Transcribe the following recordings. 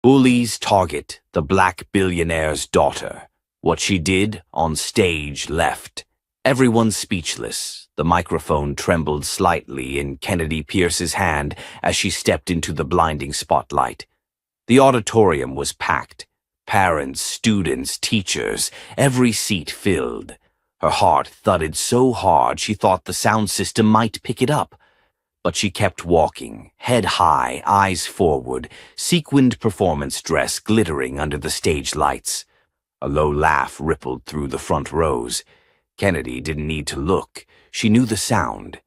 Bullies target the black billionaire's daughter. What she did on stage left. Everyone speechless. The microphone trembled slightly in Kennedy Pierce's hand as she stepped into the blinding spotlight. The auditorium was packed. Parents, students, teachers, every seat filled. Her heart thudded so hard she thought the sound system might pick it up. But she kept walking, head high, eyes forward, sequined performance dress glittering under the stage lights. A low laugh rippled through the front rows. Kennedy didn't need to look. She knew the sound.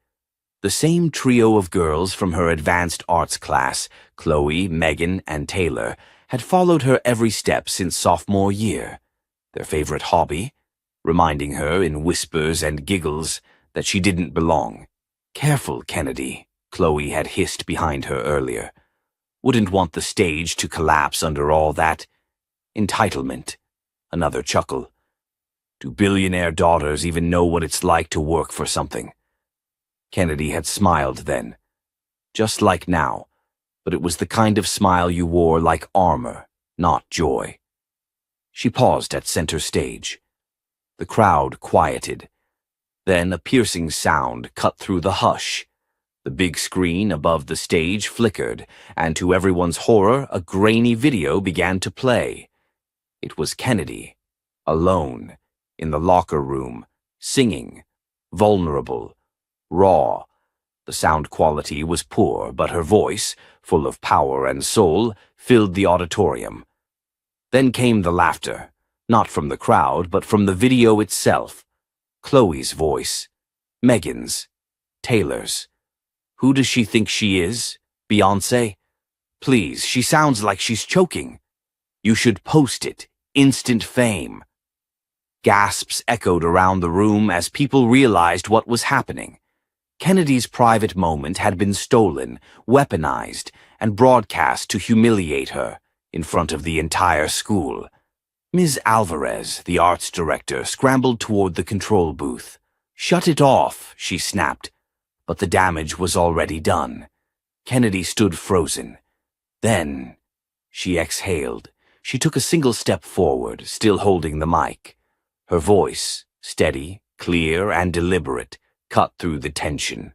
The same trio of girls from her advanced arts class, Chloe, Megan, and Taylor, had followed her every step since sophomore year. Their favorite hobby? Reminding her in whispers and giggles that she didn't belong. "Careful, Kennedy," Chloe had hissed behind her earlier. Wouldn't want the stage to collapse under all that entitlement. Another chuckle. Do billionaire daughters even know what it's like to work for something? Kennedy had smiled then. Just like now, but it was the kind of smile you wore like armor, not joy. She paused at center stage. The crowd quieted. Then a piercing sound cut through the hush. The big screen above the stage flickered, and to everyone's horror, a grainy video began to play. It was Kennedy, alone, in the locker room, singing, vulnerable, raw. The sound quality was poor, but her voice, full of power and soul, filled the auditorium. Then came the laughter, not from the crowd, but from the video itself. Chloe's voice, Megan's, Taylor's. Who does she think she is? Beyoncé? Please, she sounds like she's choking. You should post it. Instant fame. Gasps echoed around the room as people realized what was happening. Kennedy's private moment had been stolen, weaponized, and broadcast to humiliate her in front of the entire school. Ms. Alvarez, the arts director, scrambled toward the control booth. "Shut it off," she snapped. But the damage was already done. Kennedy stood frozen. Then she exhaled. She took a single step forward, still holding the mic. Her voice, steady, clear, and deliberate, cut through the tension.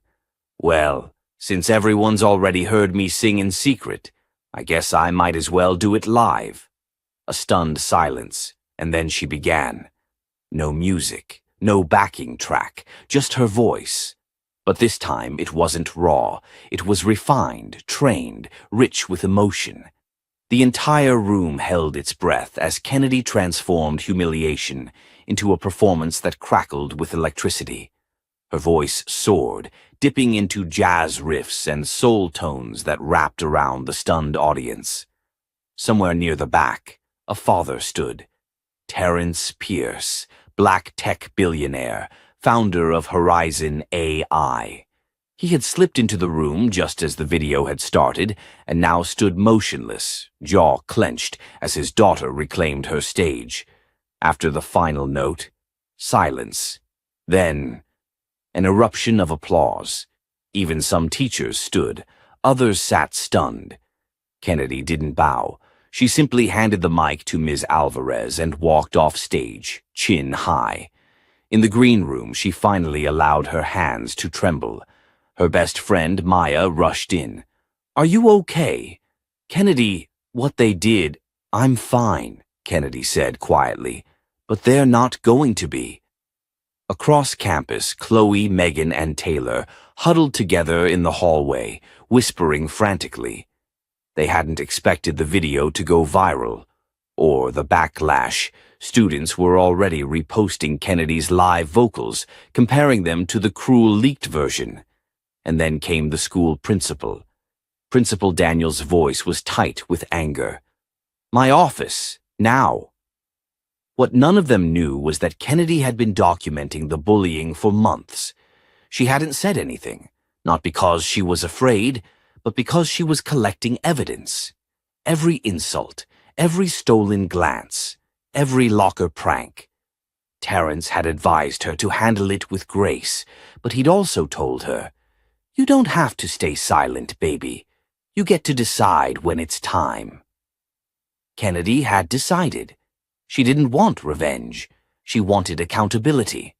"Well, since everyone's already heard me sing in secret, I guess I might as well do it live." A stunned silence, and then she began. No music, no backing track, just her voice. But this time it wasn't raw. It was refined, trained, rich with emotion. The entire room held its breath as Kennedy transformed humiliation into a performance that crackled with electricity. Her voice soared, dipping into jazz riffs and soul tones that wrapped around the stunned audience. Somewhere near the back, a father stood. Terrence Pierce, black tech billionaire, founder of Horizon AI. He had slipped into the room just as the video had started and now stood motionless, jaw clenched, as his daughter reclaimed her stage. After the final note, silence. Then, an eruption of applause. Even some teachers stood. Others sat stunned. Kennedy didn't bow. She simply handed the mic to Ms. Alvarez and walked off stage, chin high. In the green room, she finally allowed her hands to tremble. Her best friend, Maya, rushed in. "Are you okay?" "Kennedy, what they did, I'm fine," Kennedy said quietly. "But they're not going to be." Across campus, Chloe, Megan, and Taylor huddled together in the hallway, whispering frantically. They hadn't expected the video to go viral, or the backlash. Students were already reposting Kennedy's live vocals, comparing them to the cruel leaked version. And then came the school principal. Principal Daniel's voice was tight with anger. "My office, now." What none of them knew was that Kennedy had been documenting the bullying for months. She hadn't said anything, not because she was afraid, but because she was collecting evidence. Every insult, every stolen glance, every locker prank. Terrence had advised her to handle it with grace, but he'd also told her, "You don't have to stay silent, baby. You get to decide when it's time." Kennedy had decided. She didn't want revenge. She wanted accountability.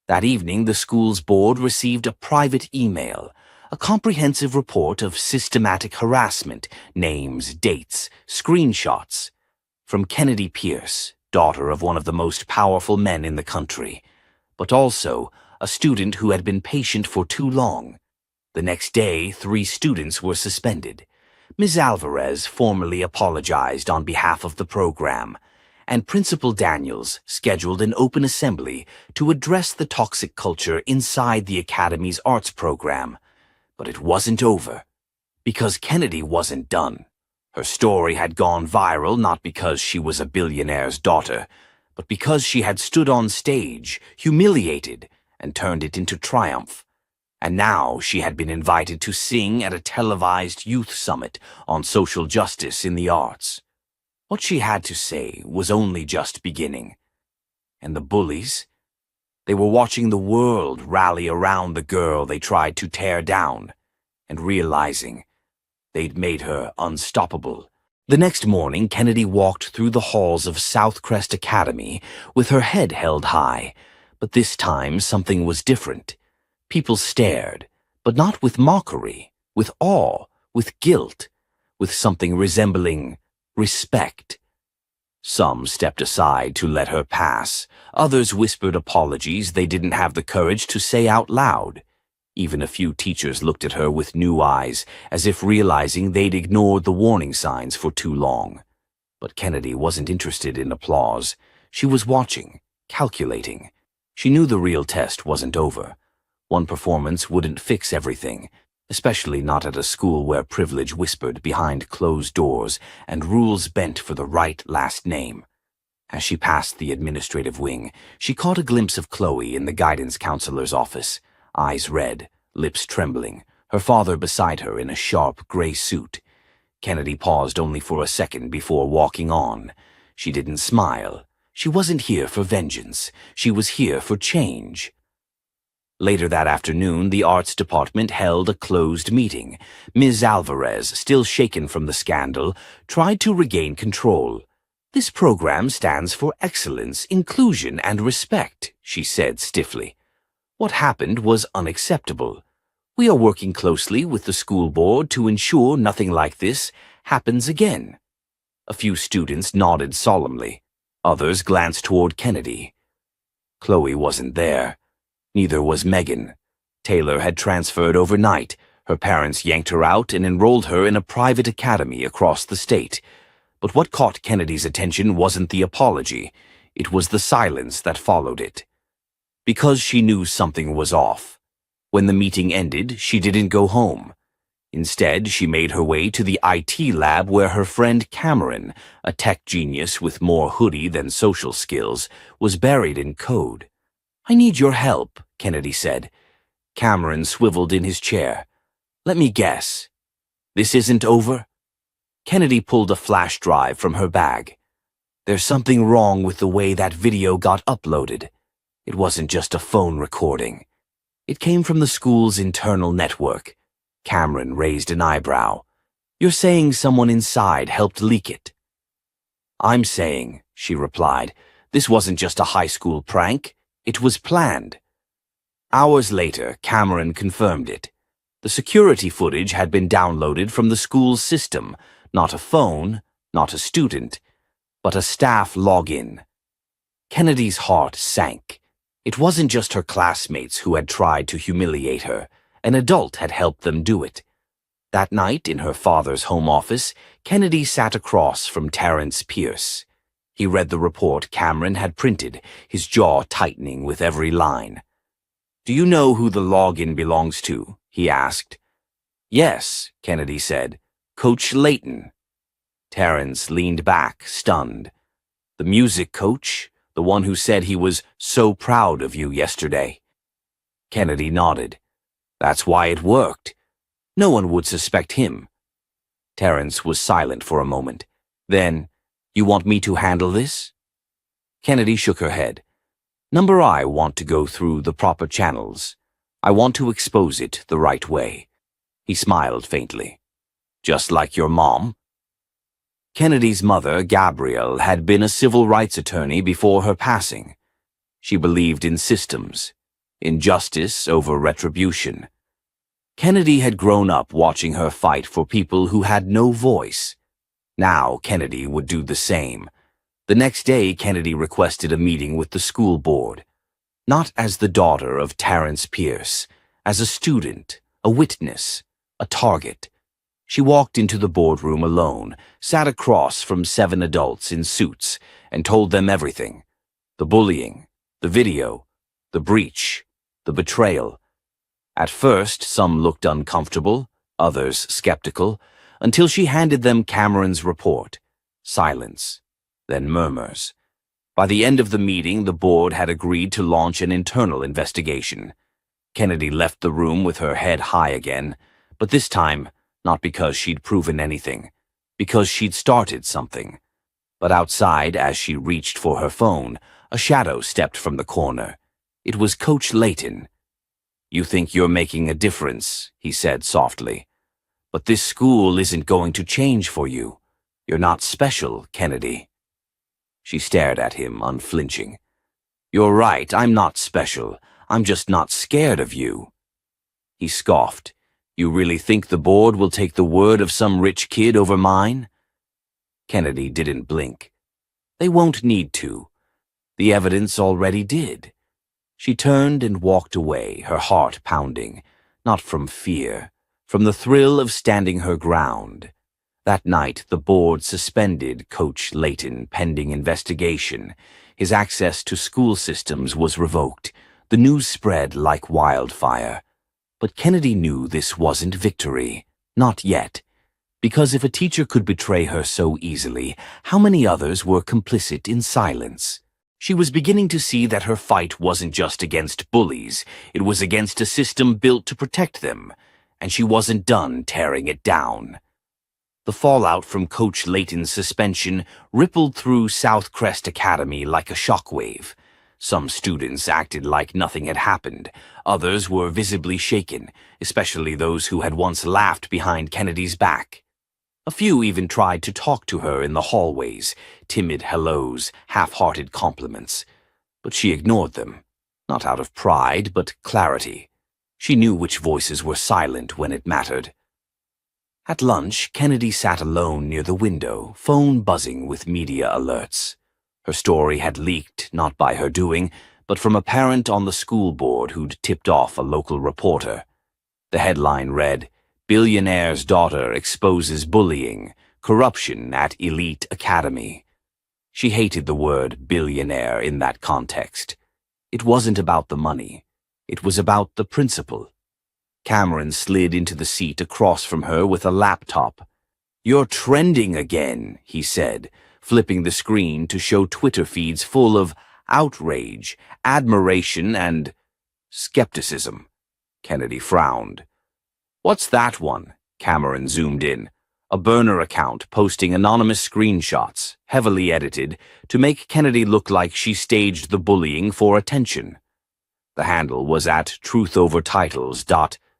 That evening, the school's board received a private email, a comprehensive report of systematic harassment, names, dates, screenshots, from Kennedy Pierce, daughter of one of the most powerful men in the country, but also a student who had been patient for too long. The next day, 3 students were suspended. Ms. Alvarez formally apologized on behalf of the program, and Principal Daniels scheduled an open assembly to address the toxic culture inside the Academy's arts program. But it wasn't over, because Kennedy wasn't done. Her story had gone viral not because she was a billionaire's daughter, but because she had stood on stage, humiliated, and turned it into triumph. And now she had been invited to sing at a televised youth summit on social justice in the arts. What she had to say was only just beginning. And the bullies? They were watching the world rally around the girl they tried to tear down, and realizing they'd made her unstoppable. The next morning, Kennedy walked through the halls of Southcrest Academy with her head held high, but this time something was different. People stared, but not with mockery, with awe, with guilt, with something resembling respect. Some stepped aside to let her pass. Others whispered apologies they didn't have the courage to say out loud. Even a few teachers looked at her with new eyes, as if realizing they'd ignored the warning signs for too long. But Kennedy wasn't interested in applause. She was watching, calculating. She knew the real test wasn't over. One performance wouldn't fix everything, especially not at a school where privilege whispered behind closed doors and rules bent for the right last name. As she passed the administrative wing, she caught a glimpse of Chloe in the guidance counselor's office, eyes red, lips trembling, her father beside her in a sharp gray suit. Kennedy paused only for a second before walking on. She didn't smile. She wasn't here for vengeance. She was here for change. Later that afternoon, the arts department held a closed meeting. Ms. Alvarez, still shaken from the scandal, tried to regain control. "This program stands for excellence, inclusion, and respect," she said stiffly. "What happened was unacceptable. We are working closely with the school board to ensure nothing like this happens again." A few students nodded solemnly. Others glanced toward Kennedy. Chloe wasn't there. Neither was Megan. Taylor had transferred overnight. Her parents yanked her out and enrolled her in a private academy across the state. But what caught Kennedy's attention wasn't the apology. It was the silence that followed it. Because she knew something was off. When the meeting ended, she didn't go home. Instead, she made her way to the IT lab where her friend Cameron, a tech genius with more hoodie than social skills, was buried in code. "I need your help," Kennedy said. Cameron swiveled in his chair. "Let me guess. This isn't over?" Kennedy pulled a flash drive from her bag. "There's something wrong with the way that video got uploaded. It wasn't just a phone recording. It came from the school's internal network." Cameron raised an eyebrow. "You're saying someone inside helped leak it?" "I'm saying," she replied, "this wasn't just a high school prank. It was planned." Hours later, Cameron confirmed it. The security footage had been downloaded from the school's system, not a phone, not a student, but a staff login. Kennedy's heart sank. It wasn't just her classmates who had tried to humiliate her. An adult had helped them do it. That night, in her father's home office, Kennedy sat across from Terrence Pierce. He read the report Cameron had printed, his jaw tightening with every line. "Do you know who the login belongs to?" he asked. "Yes," Kennedy said. "Coach Layton." Terrence leaned back, stunned. "The music coach? The one who said he was so proud of you yesterday?" Kennedy nodded. "That's why it worked. No one would suspect him." Terrence was silent for a moment. Then, "You want me to handle this?" Kennedy shook her head. "Number I want to go through the proper channels. I want to expose it the right way." He smiled faintly. "Just like your mom?" Kennedy's mother, Gabrielle, had been a civil rights attorney before her passing. She believed in systems, in justice over retribution. Kennedy had grown up watching her fight for people who had no voice. Now Kennedy would do the same. The next day, Kennedy requested a meeting with the school board. Not as the daughter of Terrence Pierce, as a student, a witness, a target. She walked into the boardroom alone, sat across from 7 adults in suits, and told them everything. The bullying, the video, the breach, the betrayal. At first, some looked uncomfortable, others skeptical, until she handed them Cameron's report. Silence, then murmurs. By the end of the meeting, the board had agreed to launch an internal investigation. Kennedy left the room with her head high again, but this time, not because she'd proven anything, because she'd started something. But outside, as she reached for her phone, a shadow stepped from the corner. It was Coach Layton. "You think you're making a difference," he said softly. "But this school isn't going to change for you. You're not special, Kennedy." She stared at him, unflinching. "You're right, I'm not special. I'm just not scared of you." He scoffed. "You really think the board will take the word of some rich kid over mine?" Kennedy didn't blink. "They won't need to. The evidence already did." She turned and walked away, her heart pounding, not from fear, from the thrill of standing her ground. That night, the board suspended Coach Layton pending investigation. His access to school systems was revoked. The news spread like wildfire. But Kennedy knew this wasn't victory. Not yet. Because if a teacher could betray her so easily, how many others were complicit in silence? She was beginning to see that her fight wasn't just against bullies, it was against a system built to protect them, and she wasn't done tearing it down. The fallout from Coach Layton's suspension rippled through Southcrest Academy like a shockwave. Some students acted like nothing had happened. Others were visibly shaken, especially those who had once laughed behind Kennedy's back. A few even tried to talk to her in the hallways, timid hellos, half-hearted compliments. But she ignored them, not out of pride, but clarity. She knew which voices were silent when it mattered. At lunch, Kennedy sat alone near the window, phone buzzing with media alerts. Her story had leaked, not by her doing, but from a parent on the school board who'd tipped off a local reporter. The headline read, "Billionaire's daughter exposes bullying, corruption at elite academy." She hated the word billionaire in that context. It wasn't about the money. It was about the principle. Cameron slid into the seat across from her with a laptop. "You're trending again," he said, flipping the screen to show Twitter feeds full of outrage, admiration, and skepticism. Kennedy frowned. "What's that one?" Cameron zoomed in. A burner account posting anonymous screenshots, heavily edited, to make Kennedy look like she staged the bullying for attention. The handle was at truthovertitles.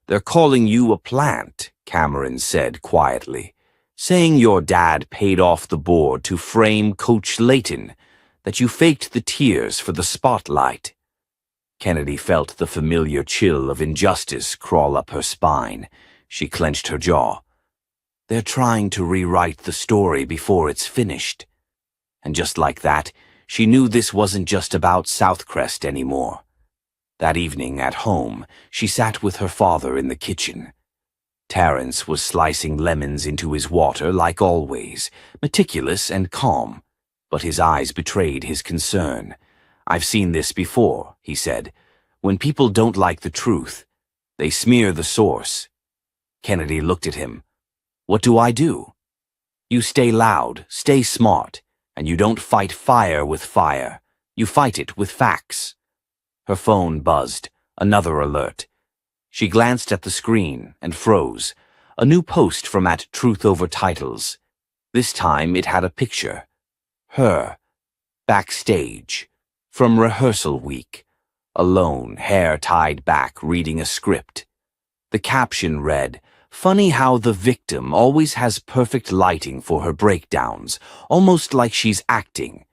"They're calling you a plant," Cameron said quietly, "saying your dad paid off the board to frame Coach Layton, that you faked the tears for the spotlight." Kennedy felt the familiar chill of injustice crawl up her spine. She clenched her jaw. "They're trying to rewrite the story before it's finished." And just like that, she knew this wasn't just about Southcrest anymore. That evening at home, she sat with her father in the kitchen. Terrence was slicing lemons into his water like always, meticulous and calm, but his eyes betrayed his concern. "I've seen this before," he said. "When people don't like the truth, they smear the source." Kennedy looked at him. "What do I do?" "You stay loud, stay smart, and you don't fight fire with fire. You fight it with facts." Her phone buzzed, another alert. She glanced at the screen and froze. A new post from at @TruthOverTitles. This time it had a picture. Her, backstage, from rehearsal week, alone, hair tied back, reading a script. The caption read, Funny how the victim always has perfect lighting for her breakdowns, almost like she's acting.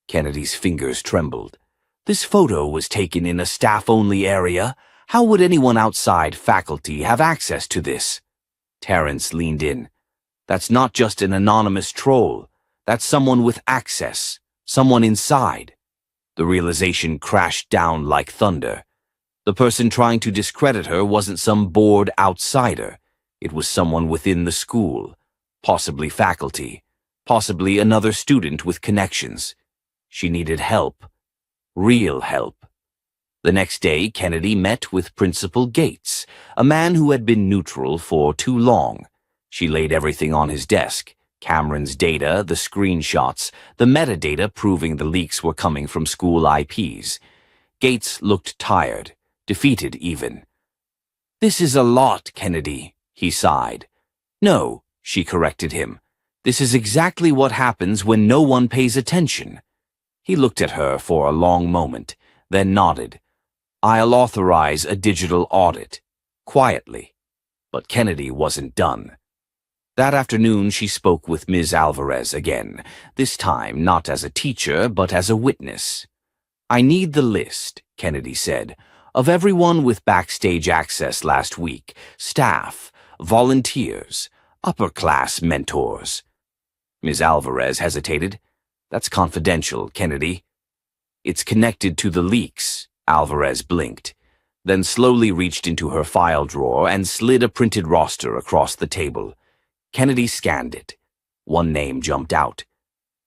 Kennedy's fingers trembled. This photo was taken in a staff-only area. How would anyone outside faculty have access to this? Terrence leaned in. That's not just an anonymous troll. That's someone with access, someone inside. The realization crashed down like thunder. The person trying to discredit her wasn't some bored outsider. It was someone within the school, possibly faculty, possibly another student with connections. She needed help. Real help. The next day, Kennedy met with Principal Gates, a man who had been neutral for too long. She laid everything on his desk. Cameron's data, the screenshots, the metadata proving the leaks were coming from school IPs. Gates looked tired, defeated even. "This is a lot, Kennedy," he sighed. "No," she corrected him. "This is exactly what happens when no one pays attention." He looked at her for a long moment, then nodded. "I'll authorize a digital audit." Quietly. But Kennedy wasn't done. That afternoon she spoke with Ms. Alvarez again, this time not as a teacher but as a witness. "I need the list," Kennedy said, "of everyone with backstage access last week, staff, volunteers, upper-class mentors." Ms. Alvarez hesitated. "That's confidential, Kennedy." "It's connected to the leaks," Alvarez blinked, then slowly reached into her file drawer and slid a printed roster across the table. Kennedy scanned it. One name jumped out.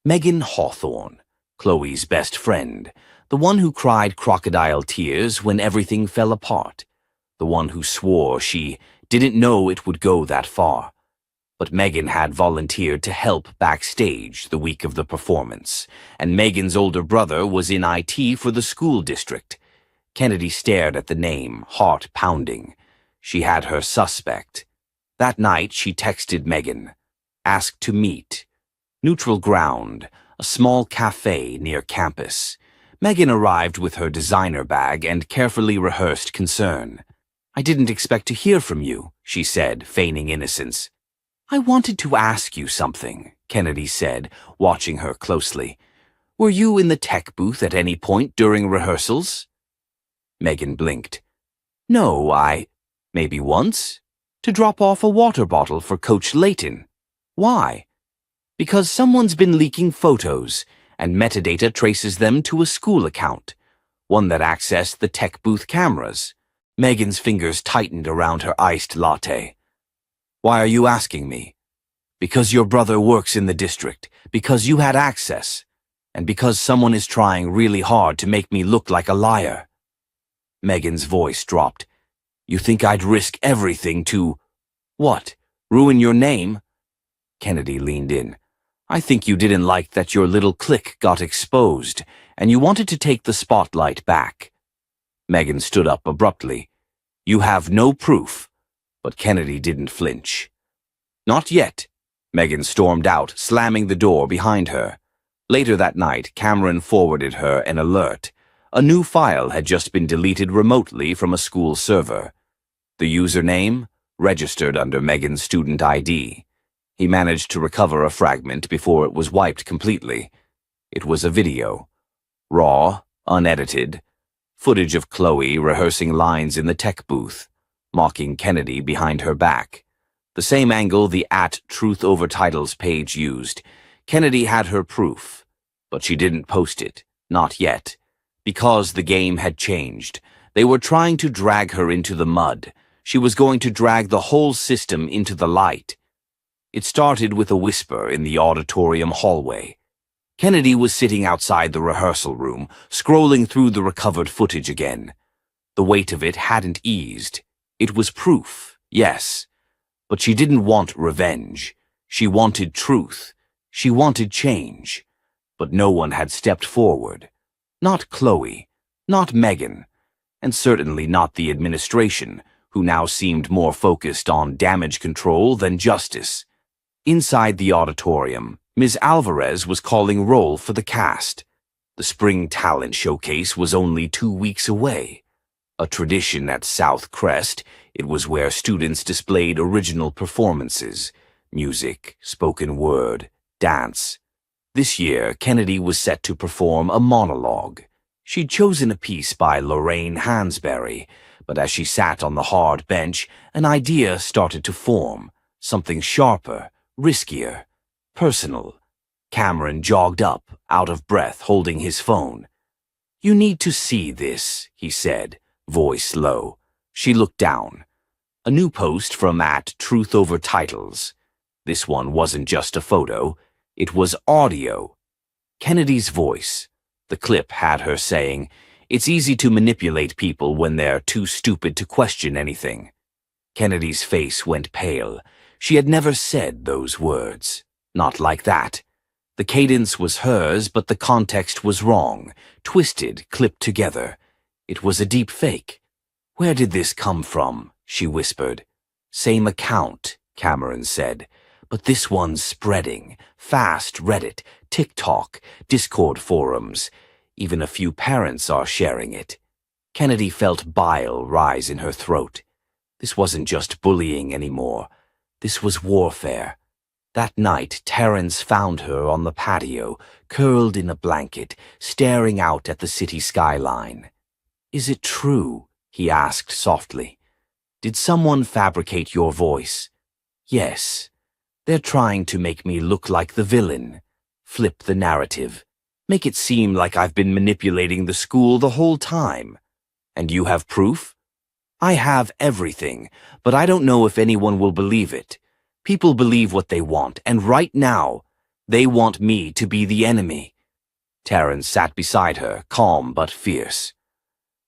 Megan Hawthorne, Chloe's best friend, the one who cried crocodile tears when everything fell apart, the one who swore she didn't know it would go that far. But Megan had volunteered to help backstage the week of the performance, and Megan's older brother was in IT for the school district. Kennedy stared at the name, heart pounding. She had her suspect. That night she texted Megan. Asked to meet. Neutral ground, a small cafe near campus. Megan arrived with her designer bag and carefully rehearsed concern. "I didn't expect to hear from you," she said, feigning innocence. "I wanted to ask you something," Kennedy said, watching her closely. "Were you in the tech booth at any point during rehearsals?" Megan blinked. "No, maybe once? To drop off a water bottle for Coach Layton." "Why?" "Because someone's been leaking photos, and metadata traces them to a school account, one that accessed the tech booth cameras." Megan's fingers tightened around her iced latte. "Why are you asking me?" "Because your brother works in the district, because you had access, and because someone is trying really hard to make me look like a liar." Megan's voice dropped. "You think I'd risk everything to... what? Ruin your name?" Kennedy leaned in. "I think you didn't like that your little clique got exposed, and you wanted to take the spotlight back." Megan stood up abruptly. "You have no proof." But Kennedy didn't flinch. "Not yet." Megan stormed out, slamming the door behind her. Later that night, Cameron forwarded her an alert. A new file had just been deleted remotely from a school server. The username? Registered under Megan's student ID. He managed to recover a fragment before it was wiped completely. It was a video. Raw, unedited. Footage of Chloe rehearsing lines in the tech booth, mocking Kennedy behind her back. The same angle the @TruthOverTitles page used. Kennedy had her proof, but she didn't post it, not yet. Because the game had changed. They were trying to drag her into the mud. She was going to drag the whole system into the light. It started with a whisper in the auditorium hallway. Kennedy was sitting outside the rehearsal room, scrolling through the recovered footage again. The weight of it hadn't eased. It was proof, yes. But she didn't want revenge. She wanted truth. She wanted change. But no one had stepped forward. Not Chloe, not Megan, and certainly not the administration, who now seemed more focused on damage control than justice. Inside the auditorium, Ms. Alvarez was calling roll for the cast. The spring talent showcase was only 2 weeks away. A tradition at South Crest, it was where students displayed original performances, music, spoken word, dance. This year, Kennedy was set to perform a monologue. She'd chosen a piece by Lorraine Hansberry, but as she sat on the hard bench, an idea started to form, something sharper, riskier, personal. Cameron jogged up, out of breath, holding his phone. "You need to see this," he said, voice low. She looked down. A new post from @Truth Over Titles. This one wasn't just a photo, it was audio. Kennedy's voice. The clip had her saying, "It's easy to manipulate people when they're too stupid to question anything." Kennedy's face went pale. She had never said those words. Not like that. The cadence was hers, but the context was wrong, twisted, clipped together. It was a deep fake. "Where did this come from?" she whispered. "Same account," Cameron said, "but this one's spreading. Fast, Reddit, TikTok, Discord forums. Even a few parents are sharing it." Kennedy felt bile rise in her throat. This wasn't just bullying anymore. This was warfare. That night, Terrence found her on the patio, curled in a blanket, staring out at the city skyline. "Is it true?" he asked softly. "Did someone fabricate your voice?" "Yes. They're trying to make me look like the villain. Flip the narrative. Make it seem like I've been manipulating the school the whole time. And you have proof?" "I have everything, but I don't know if anyone will believe it. People believe what they want, and right now, they want me to be the enemy." Terrence sat beside her, calm but fierce.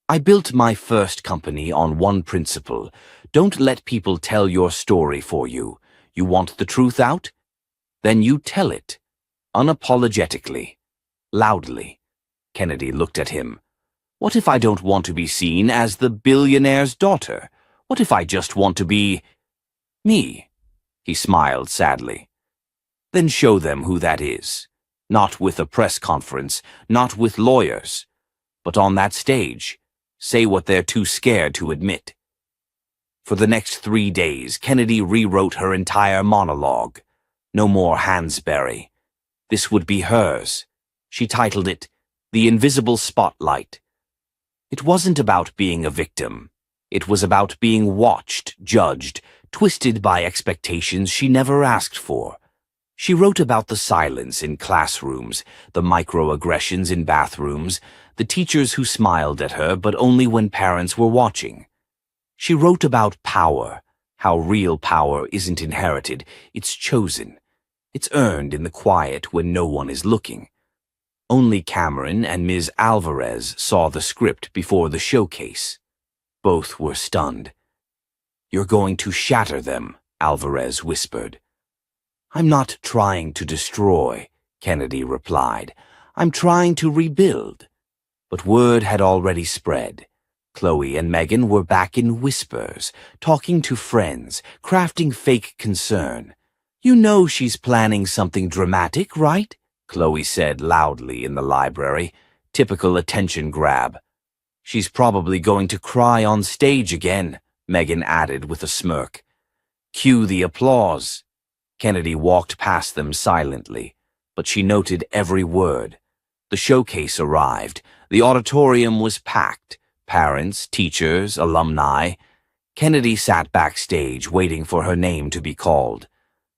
"I built my first company on one principle. Don't let people tell your story for you. You want the truth out? Then you tell it. Unapologetically. Loudly." Kennedy looked at him. "What if I don't want to be seen as the billionaire's daughter? What if I just want to be me?" He smiled sadly. "Then show them who that is. Not with a press conference, not with lawyers, but on that stage. Say what they're too scared to admit." For the next 3 days, Kennedy rewrote her entire monologue. No more Hansberry. This would be hers. She titled it, "The Invisible Spotlight." It wasn't about being a victim. It was about being watched, judged, twisted by expectations she never asked for. She wrote about the silence in classrooms, the microaggressions in bathrooms, the teachers who smiled at her but only when parents were watching. She wrote about power, how real power isn't inherited, it's chosen. It's earned in the quiet when no one is looking. Only Cameron and Ms. Alvarez saw the script before the showcase. Both were stunned. "You're going to shatter them," Alvarez whispered. "I'm not trying to destroy," Kennedy replied. "I'm trying to rebuild." But word had already spread. Chloe and Megan were back in whispers, talking to friends, crafting fake concern. "You know she's planning something dramatic, right?" Chloe said loudly in the library. Typical attention grab. "She's probably going to cry on stage again," Megan added with a smirk. "Cue the applause." Kennedy walked past them silently, but she noted every word. The showcase arrived. The auditorium was packed. Parents, teachers, alumni. Kennedy sat backstage, waiting for her name to be called.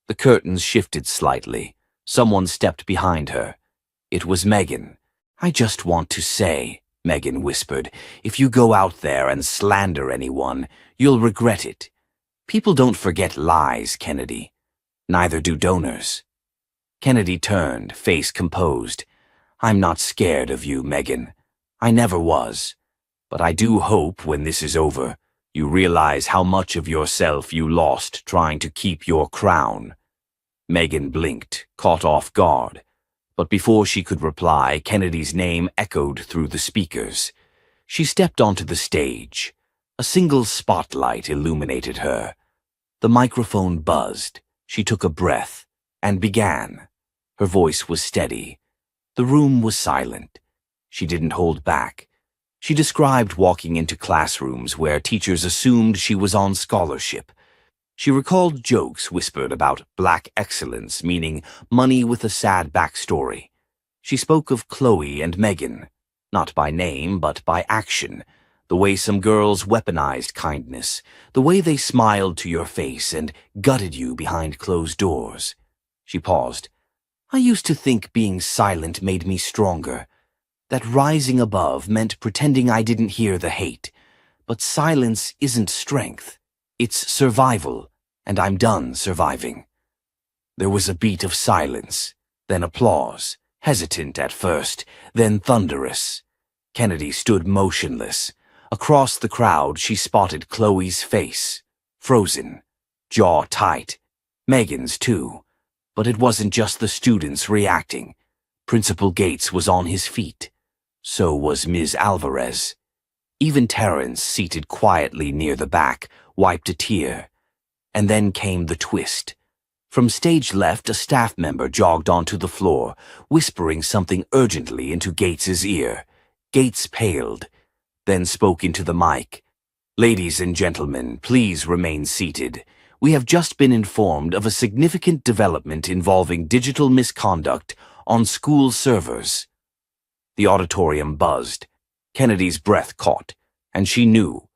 The curtains shifted slightly. Someone stepped behind her. It was Megan. "I just want to say," Megan whispered, "if you go out there and slander anyone, you'll regret it. People don't forget lies, Kennedy. Neither do donors." Kennedy turned, face composed. "I'm not scared of you, Megan. I never was. But I do hope when this is over, you realize how much of yourself you lost trying to keep your crown." Megan blinked, caught off guard. But before she could reply, Kennedy's name echoed through the speakers. She stepped onto the stage. A single spotlight illuminated her. The microphone buzzed. She took a breath and began. Her voice was steady. The room was silent. She didn't hold back. She described walking into classrooms where teachers assumed she was on scholarship. She recalled jokes whispered about black excellence, meaning money with a sad backstory. She spoke of Chloe and Megan, not by name but by action, the way some girls weaponized kindness, the way they smiled to your face and gutted you behind closed doors. She paused. I used to think being silent made me stronger, that rising above meant pretending I didn't hear the hate. But silence isn't strength. It's survival, and I'm done surviving. There was a beat of silence, then applause, hesitant at first, then thunderous. Kennedy stood motionless. Across the crowd, she spotted Chloe's face, frozen, jaw tight. Megan's too. But it wasn't just the students reacting. Principal Gates was on his feet. So was Ms. Alvarez. Even Terrence, seated quietly near the back, wiped a tear. And then came the twist. From stage left, a staff member jogged onto the floor, whispering something urgently into Gates's ear. Gates paled, then spoke into the mic. Ladies and gentlemen, please remain seated. We have just been informed of a significant development involving digital misconduct on school servers. The auditorium buzzed. Kennedy's breath caught, and she knew.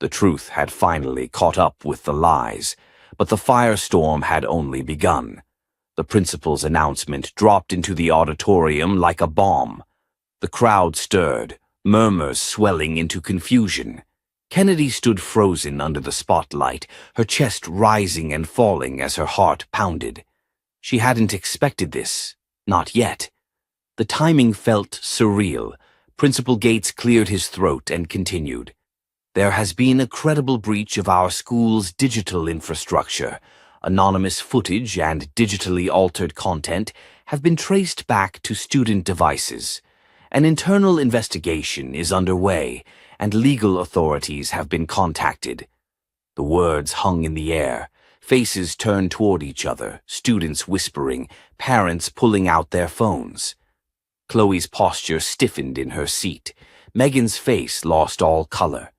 The truth had finally caught up with the lies, but the firestorm had only begun. The principal's announcement dropped into the auditorium like a bomb. The crowd stirred, murmurs swelling into confusion. Kennedy stood frozen under the spotlight, her chest rising and falling as her heart pounded. She hadn't expected this, not yet. The timing felt surreal. Principal Gates cleared his throat and continued. There has been a credible breach of our school's digital infrastructure. Anonymous footage and digitally altered content have been traced back to student devices. An internal investigation is underway, and legal authorities have been contacted. The words hung in the air. Faces turned toward each other, students whispering, parents pulling out their phones. Chloe's posture stiffened in her seat. Megan's face lost all color.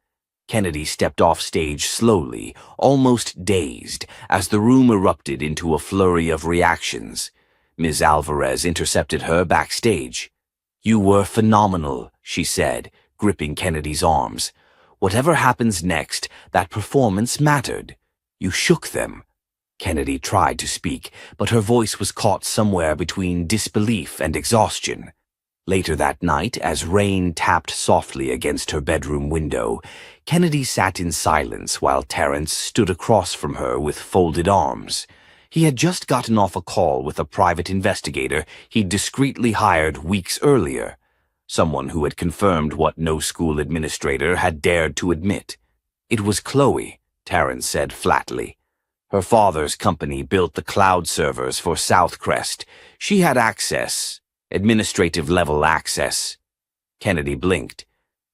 Kennedy stepped off stage slowly, almost dazed, as the room erupted into a flurry of reactions. Ms. Alvarez intercepted her backstage. You were phenomenal, she said, gripping Kennedy's arms. Whatever happens next, that performance mattered. You shook them. Kennedy tried to speak, but her voice was caught somewhere between disbelief and exhaustion. Later that night, as rain tapped softly against her bedroom window, Kennedy sat in silence while Terrence stood across from her with folded arms. He had just gotten off a call with a private investigator he'd discreetly hired weeks earlier, someone who had confirmed what no school administrator had dared to admit. It was Chloe, Terrence said flatly. Her father's company built the cloud servers for Southcrest. She had access. Administrative-level access. Kennedy blinked.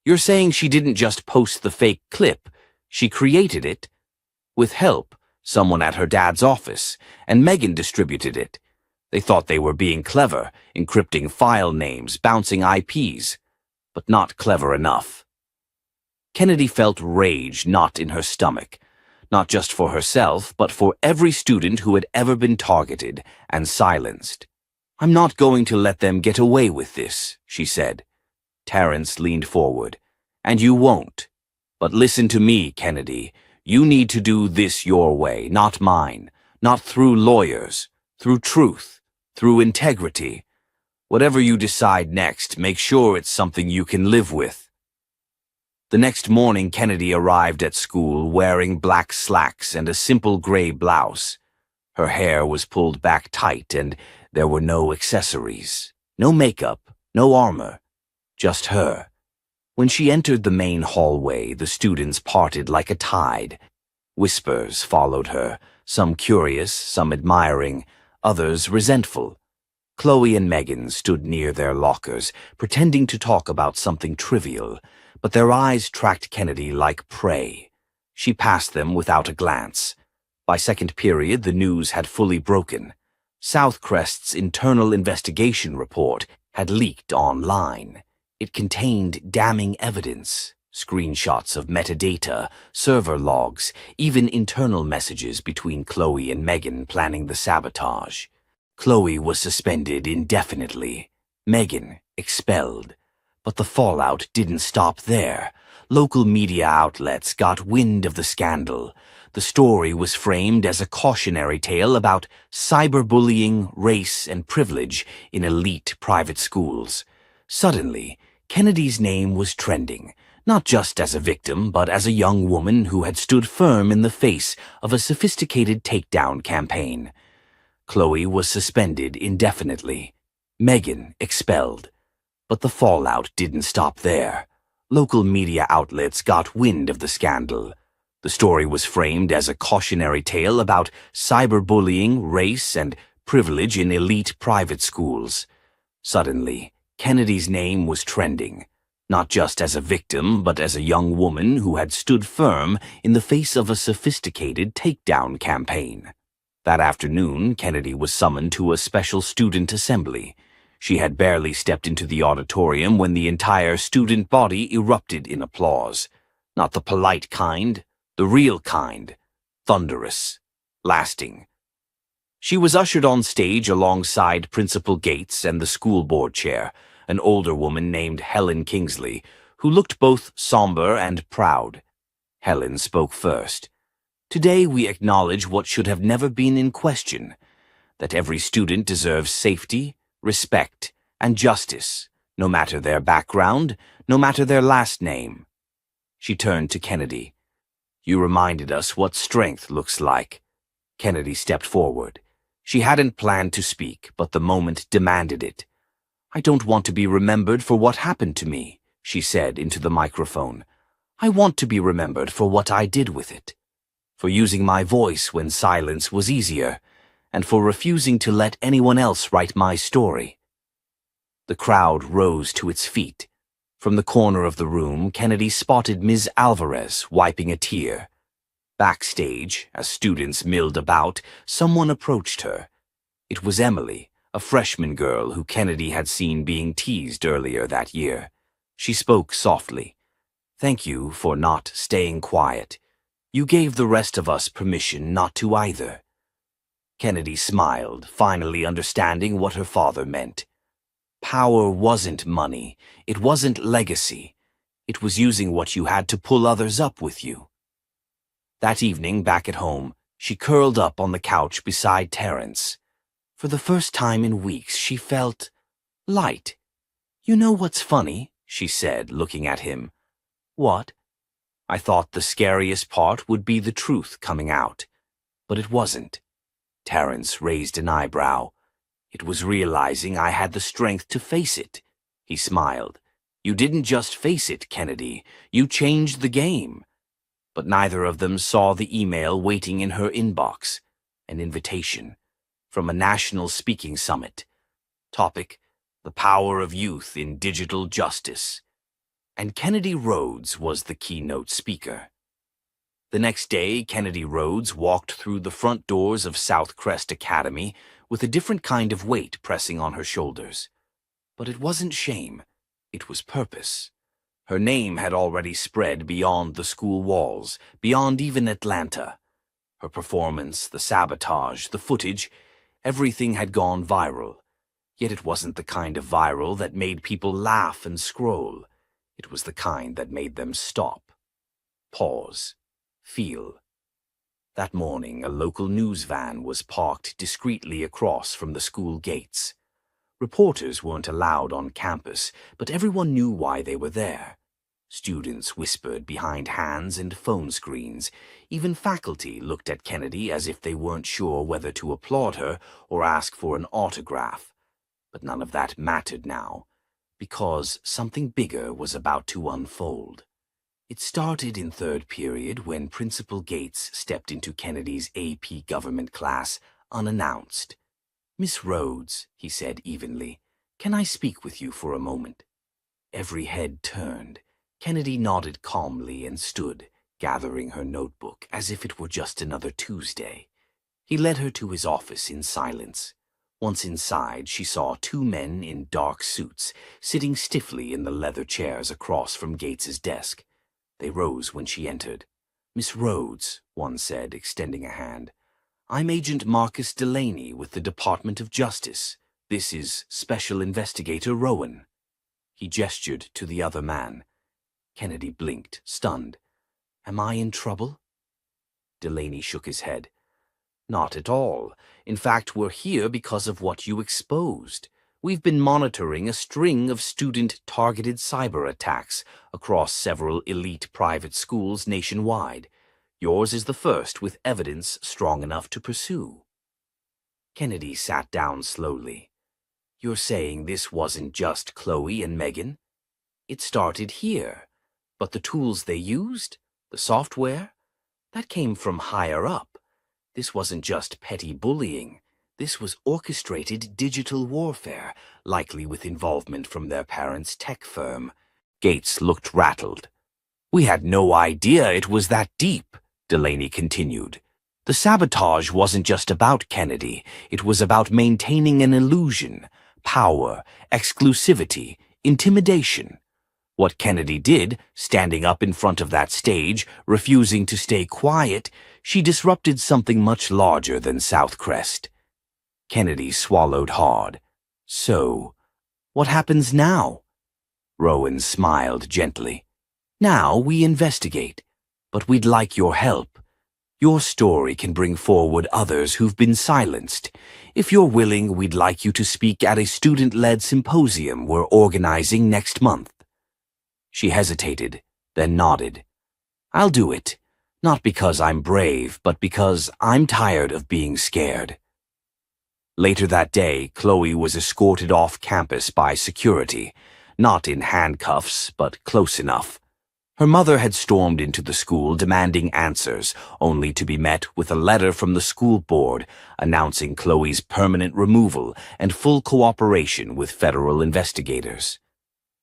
You're saying she didn't just post the fake clip, she created it? With help, someone at her dad's office, and Megan distributed it. They thought they were being clever, encrypting file names, bouncing IPs, but not clever enough. Kennedy felt rage knot in her stomach, not just for herself, but for every student who had ever been targeted and silenced. I'm not going to let them get away with this, she said. Terrence leaned forward. And you won't. But listen to me, Kennedy. You need to do this your way, not mine. Not through lawyers. Through truth. Through integrity. Whatever you decide next, make sure it's something you can live with. The next morning, Kennedy arrived at school wearing black slacks and a simple gray blouse. Her hair was pulled back tight and there were no accessories, no makeup, no armor, just her. When she entered the main hallway, the students parted like a tide. Whispers followed her, some curious, some admiring, others resentful. Chloe and Megan stood near their lockers, pretending to talk about something trivial, but their eyes tracked Kennedy like prey. She passed them without a glance. By second period, the news had fully broken. Southcrest's internal investigation report had leaked online. It contained damning evidence, screenshots of metadata, server logs, even internal messages between Chloe and Megan planning the sabotage. Chloe was suspended indefinitely, Megan expelled. But the fallout didn't stop there. Local media outlets got wind of the scandal. The story was framed as a cautionary tale about cyberbullying, race, and privilege in elite private schools. Suddenly, Kennedy's name was trending, not just as a victim, but as a young woman who had stood firm in the face of a sophisticated takedown campaign. Chloe was suspended indefinitely, Megan expelled. But the fallout didn't stop there. Local media outlets got wind of the scandal. The story was framed as a cautionary tale about cyberbullying, race, and privilege in elite private schools. Suddenly, Kennedy's name was trending, not just as a victim, but as a young woman who had stood firm in the face of a sophisticated takedown campaign. That afternoon, Kennedy was summoned to a special student assembly. She had barely stepped into the auditorium when the entire student body erupted in applause. Not the polite kind, the real kind. Thunderous. Lasting. She was ushered on stage alongside Principal Gates and the school board chair, an older woman named Helen Kingsley, who looked both somber and proud. Helen spoke first. Today we acknowledge what should have never been in question, that every student deserves safety, respect, and justice, no matter their background, no matter their last name. She turned to Kennedy. You reminded us what strength looks like. Kennedy stepped forward. She hadn't planned to speak, but the moment demanded it. I don't want to be remembered for what happened to me, she said into the microphone. I want to be remembered for what I did with it, for using my voice when silence was easier, and for refusing to let anyone else write my story. The crowd rose to its feet. From the corner of the room, Kennedy spotted Ms. Alvarez wiping a tear. Backstage, as students milled about, someone approached her. It was Emily, a freshman girl who Kennedy had seen being teased earlier that year. She spoke softly. Thank you for not staying quiet. You gave the rest of us permission not to either. Kennedy smiled, finally understanding what her father meant. Power wasn't money. It wasn't legacy. It was using what you had to pull others up with you. That evening, back at home, she curled up on the couch beside Terence. For the first time in weeks, she felt light. You know what's funny? She said, looking at him. What? I thought the scariest part would be the truth coming out. But it wasn't. Terence raised an eyebrow. It was realizing I had the strength to face it. He smiled. You didn't just face it, Kennedy. You changed the game. But neither of them saw the email waiting in her inbox. An invitation. From a national speaking summit. Topic, the power of youth in digital justice. And Kennedy Rhodes was the keynote speaker. The next day, Kennedy Rhodes walked through the front doors of South Crest Academy with a different kind of weight pressing on her shoulders. But it wasn't shame. It was purpose. Her name had already spread beyond the school walls, beyond even Atlanta. Her performance, the sabotage, the footage, everything had gone viral. Yet it wasn't the kind of viral that made people laugh and scroll. It was the kind that made them stop, pause, feel. That morning, a local news van was parked discreetly across from the school gates. Reporters weren't allowed on campus, but everyone knew why they were there. Students whispered behind hands and phone screens. Even faculty looked at Kennedy as if they weren't sure whether to applaud her or ask for an autograph. But none of that mattered now, because something bigger was about to unfold. It started in third period when Principal Gates stepped into Kennedy's AP government class unannounced. Miss Rhodes, he said evenly, can I speak with you for a moment? Every head turned. Kennedy nodded calmly and stood, gathering her notebook as if it were just another Tuesday. He led her to his office in silence. Once inside, she saw two men in dark suits sitting stiffly in the leather chairs across from Gates's desk. They rose when she entered. "Miss Rhodes," one said, extending a hand. "I'm Agent Marcus Delaney with the Department of Justice. This is Special Investigator Rowan." He gestured to the other man. Kennedy blinked, stunned. "Am I in trouble?" Delaney shook his head. "Not at all. In fact, we're here because of what you exposed. We've been monitoring a string of student-targeted cyber attacks across several elite private schools nationwide. Yours is the first with evidence strong enough to pursue." Kennedy sat down slowly. "You're saying this wasn't just Chloe and Megan? It started here. But the tools they used? The software? That came from higher up. This wasn't just petty bullying. This was orchestrated digital warfare, likely with involvement from their parents' tech firm." Gates looked rattled. "We had no idea it was that deep," Delaney continued. "The sabotage wasn't just about Kennedy. It was about maintaining an illusion, power, exclusivity, intimidation. What Kennedy did, standing up in front of that stage, refusing to stay quiet, she disrupted something much larger than Southcrest." Kennedy swallowed hard. "So, what happens now?" Rowan smiled gently. "Now we investigate, but we'd like your help. Your story can bring forward others who've been silenced. If you're willing, we'd like you to speak at a student-led symposium we're organizing next month." She hesitated, then nodded. "I'll do it. Not because I'm brave, but because I'm tired of being scared." Later that day, Chloe was escorted off campus by security, not in handcuffs, but close enough. Her mother had stormed into the school demanding answers, only to be met with a letter from the school board announcing Chloe's permanent removal and full cooperation with federal investigators.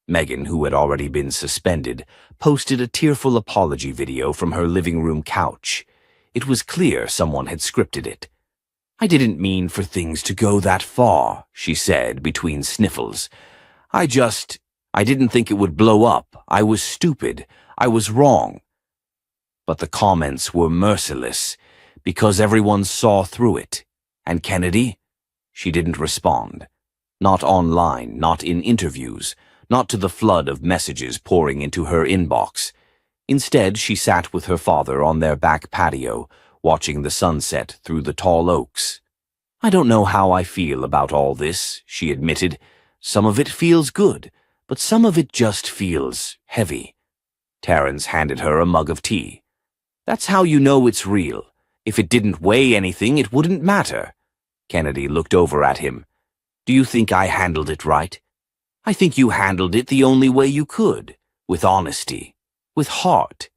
Megan, who had already been suspended, posted a tearful apology video from her living room couch. It was clear someone had scripted it. "I didn't mean for things to go that far," she said between sniffles. I didn't think it would blow up. I was stupid. I was wrong." But the comments were merciless, because everyone saw through it. And Kennedy? She didn't respond. Not online, not in interviews, not to the flood of messages pouring into her inbox. Instead, she sat with her father on their back patio, watching the sunset through the tall oaks. "I don't know how I feel about all this," she admitted. "Some of it feels good, but some of it just feels heavy." Terrence handed her a mug of tea. "That's how you know it's real. If it didn't weigh anything, it wouldn't matter." Kennedy looked over at him. "Do you think I handled it right?" "I think you handled it the only way you could, with honesty, with heart,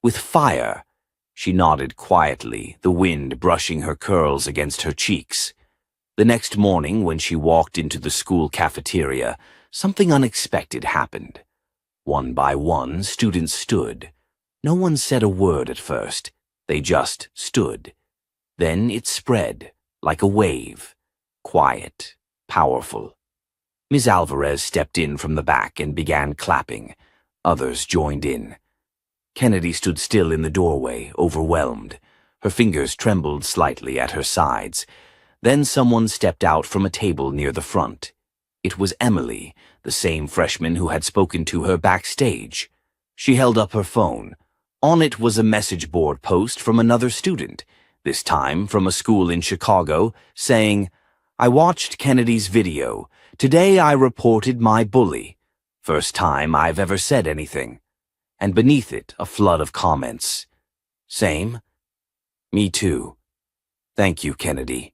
with fire." She nodded quietly, the wind brushing her curls against her cheeks. The next morning, when she walked into the school cafeteria, something unexpected happened. One by one, students stood. No one said a word at first. They just stood. Then it spread, like a wave. Quiet, powerful. Ms. Alvarez stepped in from the back and began clapping. Others joined in. Kennedy stood still in the doorway, overwhelmed. Her fingers trembled slightly at her sides. Then someone stepped out from a table near the front. It was Emily, the same freshman who had spoken to her backstage. She held up her phone. On it was a message board post from another student, this time from a school in Chicago, saying, "I watched Kennedy's video. Today I reported my bully. First time I've ever said anything." And beneath it, a flood of comments. "Same? Me too. Thank you, Kennedy."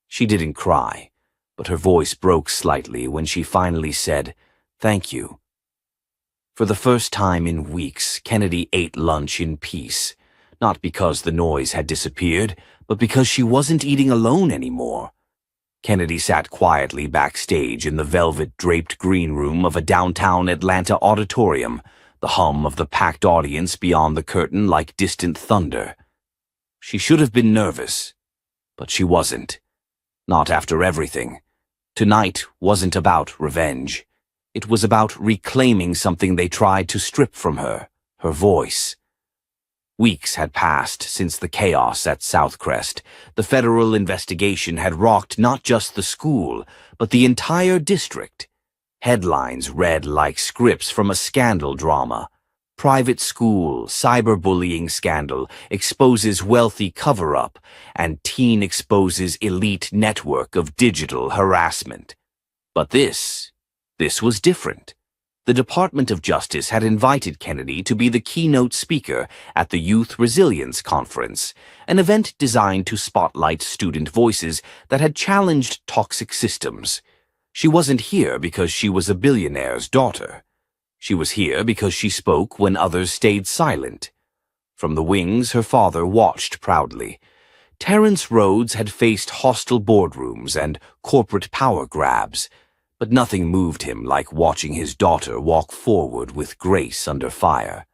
She didn't cry, but her voice broke slightly when she finally said, "Thank you." For the first time in weeks, Kennedy ate lunch in peace, not because the noise had disappeared, but because she wasn't eating alone anymore. Kennedy sat quietly backstage in the velvet-draped green room of a downtown Atlanta auditorium, the hum of the packed audience beyond the curtain like distant thunder. She should have been nervous, but she wasn't. Not after everything. Tonight wasn't about revenge. It was about reclaiming something they tried to strip from her, her voice. Weeks had passed since the chaos at Southcrest. The federal investigation had rocked not just the school, but the entire district. Headlines read like scripts from a scandal drama. Private school, cyberbullying scandal, exposes wealthy cover-up, and teen exposes elite network of digital harassment. But this was different. The Department of Justice had invited Kennedy to be the keynote speaker at the Youth Resilience Conference, an event designed to spotlight student voices that had challenged toxic systems. She wasn't here because she was a billionaire's daughter. She was here because she spoke when others stayed silent. From the wings, her father watched proudly. Terrence Rhodes had faced hostile boardrooms and corporate power grabs, but nothing moved him like watching his daughter walk forward with grace under fire.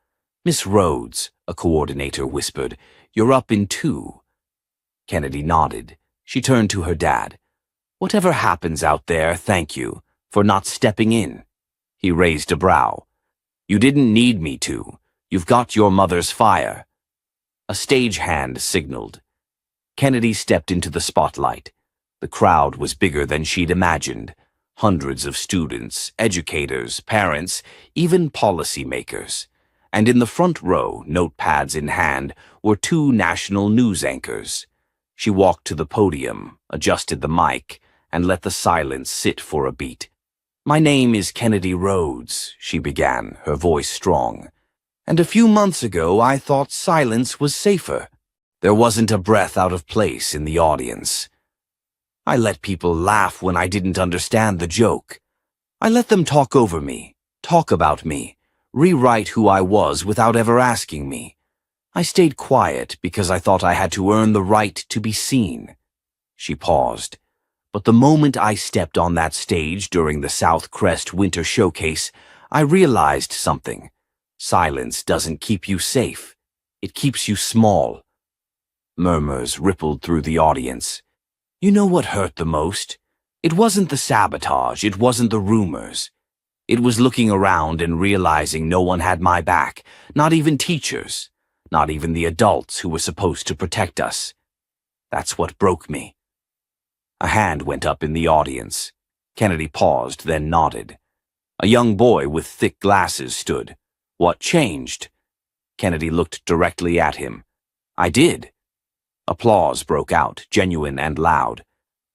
"Miss Rhodes," a coordinator whispered, "you're up in 2. Kennedy nodded. She turned to her dad. "Whatever happens out there, thank you for not stepping in." He raised a brow. "You didn't need me to. You've got your mother's fire." A stagehand signaled. Kennedy stepped into the spotlight. The crowd was bigger than she'd imagined. Hundreds of students, educators, parents, even policymakers. And in the front row, notepads in hand, were 2 national news anchors. She walked to the podium, adjusted the mic, and let the silence sit for a beat. "My name is Kennedy Rhodes," she began, her voice strong. "And a few months ago I thought silence was safer." There wasn't a breath out of place in the audience. I let people laugh when I didn't understand the joke. I let them talk over me, talk about me, rewrite who I was without ever asking me. I stayed quiet because I thought I had to earn the right to be seen. She paused. But the moment I stepped on that stage during the Southcrest Winter Showcase, I realized something. Silence doesn't keep you safe. It keeps you small. Murmurs rippled through the audience. You know what hurt the most? It wasn't the sabotage, it wasn't the rumors. It was looking around and realizing no one had my back, not even teachers, not even the adults who were supposed to protect us. That's what broke me. A hand went up in the audience. Kennedy paused, then nodded. A young boy with thick glasses stood. "What changed?" Kennedy looked directly at him. "I did." Applause broke out, genuine and loud.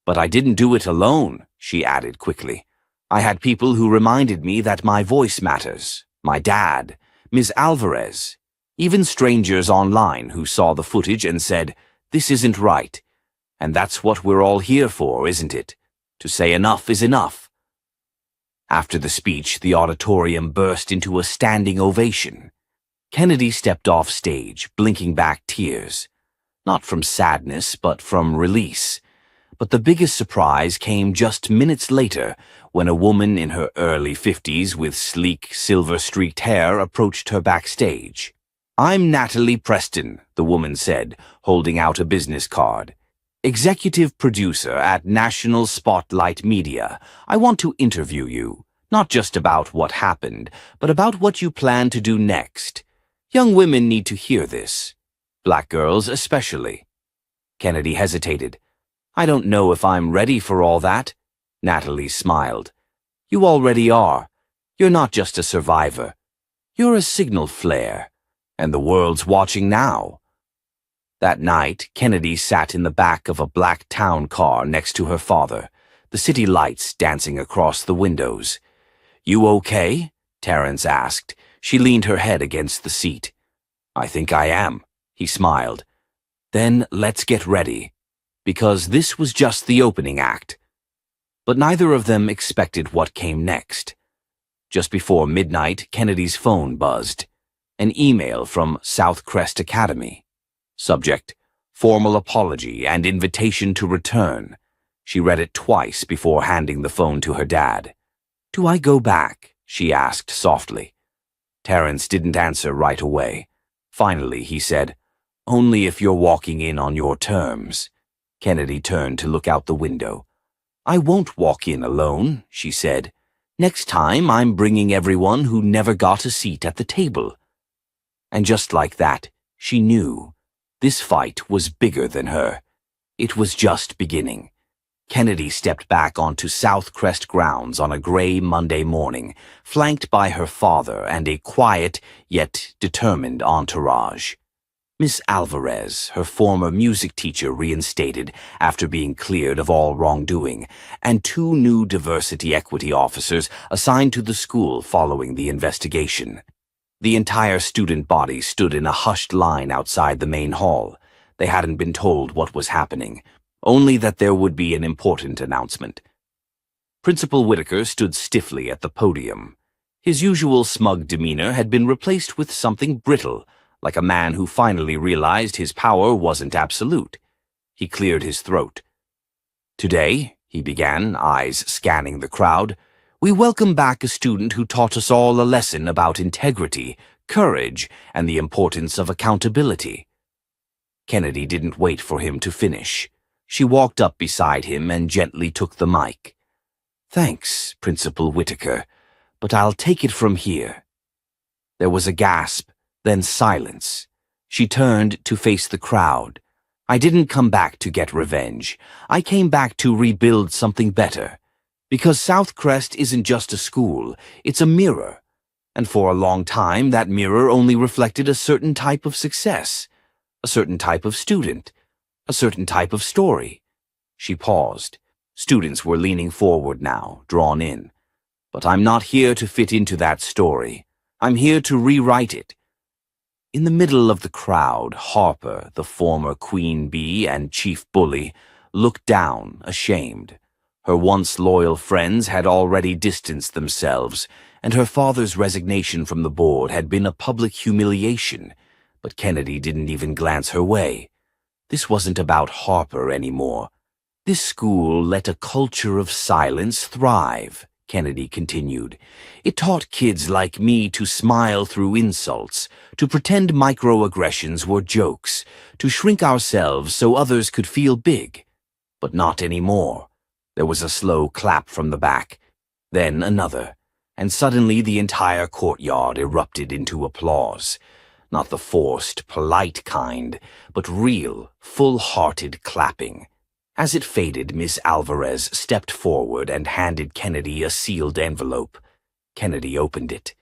"But I didn't do it alone," she added quickly. "I had people who reminded me that my voice matters. My dad, Ms. Alvarez, even strangers online who saw the footage and said, 'This isn't right.' And that's what we're all here for, isn't it? To say enough is enough." After the speech, the auditorium burst into a standing ovation. Kennedy stepped off stage, blinking back tears. Not from sadness, but from release. But the biggest surprise came just minutes later, when a woman in her early 50s with sleek, silver-streaked hair approached her backstage. "I'm Natalie Preston," the woman said, holding out a business card. "Executive producer at National Spotlight Media. I want to interview you, not just about what happened, but about what you plan to do next. Young women need to hear this. Black girls especially." Kennedy hesitated. "I don't know if I'm ready for all that." Natalie smiled. "You already are. You're not just a survivor. You're a signal flare. And the world's watching now." That night, Kennedy sat in the back of a black town car next to her father, the city lights dancing across the windows. "You okay?" Terrence asked. She leaned her head against the seat. "I think I am." He smiled. "Then let's get ready." Because this was just the opening act. But neither of them expected what came next. Just before midnight, Kennedy's phone buzzed. An email from Southcrest Academy. Subject: formal apology and invitation to return. She read it twice before handing the phone to her dad. "Do I go back?" she asked softly. Terrence didn't answer right away. Finally, he said, "Only if you're walking in on your terms." Kennedy turned to look out the window. "I won't walk in alone," she said. "Next time I'm bringing everyone who never got a seat at the table." And just like that, she knew. This fight was bigger than her. It was just beginning. Kennedy stepped back onto South Crest grounds on a gray Monday morning, flanked by her father and a quiet yet determined entourage. Miss Alvarez, her former music teacher, reinstated after being cleared of all wrongdoing, and 2 new diversity equity officers assigned to the school following the investigation. The entire student body stood in a hushed line outside the main hall. They hadn't been told what was happening, only that there would be an important announcement. Principal Whitaker stood stiffly at the podium. His usual smug demeanor had been replaced with something brittle, like a man who finally realized his power wasn't absolute. He cleared his throat. "Today," he began, eyes scanning the crowd, "we welcome back a student who taught us all a lesson about integrity, courage, and the importance of accountability." Kennedy didn't wait for him to finish. She walked up beside him and gently took the mic. "Thanks, Principal Whitaker, but I'll take it from here." There was a gasp, then silence. She turned to face the crowd. "I didn't come back to get revenge. I came back to rebuild something better. Because South Crest isn't just a school, it's a mirror. And for a long time, that mirror only reflected a certain type of success, a certain type of student, a certain type of story." She paused. Students were leaning forward now, drawn in. "But I'm not here to fit into that story. I'm here to rewrite it." In the middle of the crowd, Harper, the former queen bee and chief bully, looked down, ashamed. Her once loyal friends had already distanced themselves, and her father's resignation from the board had been a public humiliation. But Kennedy didn't even glance her way. This wasn't about Harper anymore. "This school let a culture of silence thrive," Kennedy continued. "It taught kids like me to smile through insults, to pretend microaggressions were jokes, to shrink ourselves so others could feel big. But not anymore." There was a slow clap from the back, then another, and suddenly the entire courtyard erupted into applause. Not the forced, polite kind, but real, full-hearted clapping. As it faded, Miss Alvarez stepped forward and handed Kennedy a sealed envelope. Kennedy opened it.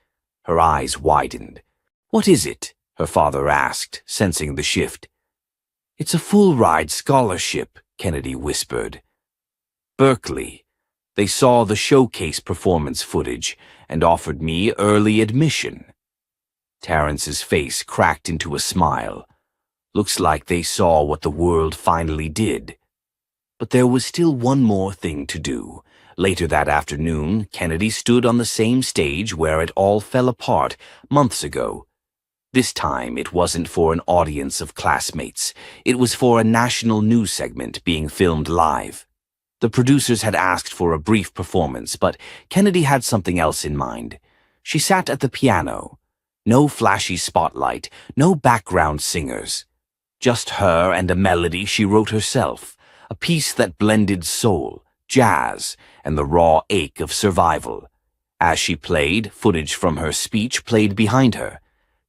Her eyes widened. "What is it?" her father asked, sensing the shift. "It's a full-ride scholarship," Kennedy whispered. "Berkeley. They saw the showcase performance footage and offered me early admission." Terrence's face cracked into a smile. "Looks like they saw what the world finally did." But there was still one more thing to do. Later that afternoon, Kennedy stood on the same stage where it all fell apart months ago. This time, it wasn't for an audience of classmates. It was for a national news segment being filmed live. The producers had asked for a brief performance, but Kennedy had something else in mind. She sat at the piano. No flashy spotlight, no background singers. Just her and a melody she wrote herself. A piece that blended soul, jazz, and the raw ache of survival. As she played, footage from her speech played behind her.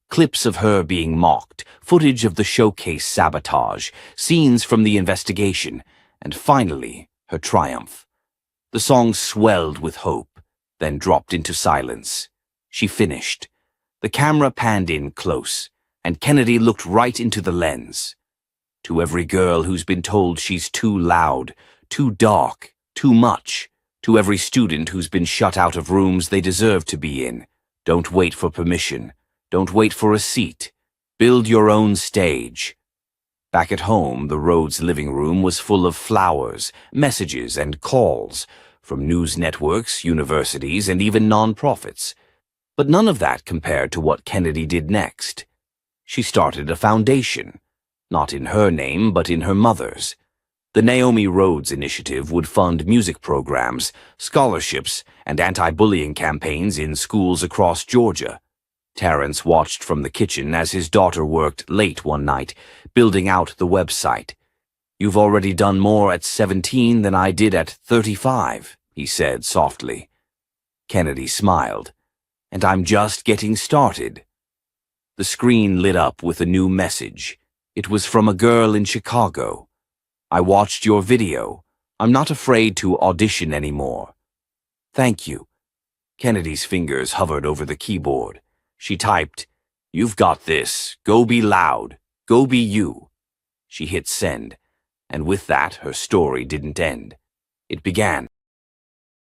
Clips of her being mocked, footage of the showcase sabotage, scenes from the investigation, and finally, her triumph. The song swelled with hope, then dropped into silence. She finished. The camera panned in close, and Kennedy looked right into the lens. "To every girl who's been told she's too loud, too dark, too much. To every student who's been shut out of rooms they deserve to be in. Don't wait for permission. Don't wait for a seat. Build your own stage." Back at home, the Rhodes living room was full of flowers, messages, and calls from news networks, universities, and even non-profits. But none of that compared to what Kennedy did next. She started a foundation. Not in her name, but in her mother's. The Naomi Rhodes Initiative would fund music programs, scholarships, and anti-bullying campaigns in schools across Georgia. Terrence watched from the kitchen as his daughter worked late one night, building out the website. You've already done more at 17 than I did at 35, he said softly. Kennedy smiled. And I'm just getting started. The screen lit up with a new message. It was from a girl in Chicago. I watched your video. I'm not afraid to audition anymore. Thank you. Kennedy's fingers hovered over the keyboard. She typed, "You've got this. Go be loud. Go be you." She hit send, and with that, her story didn't end. It began.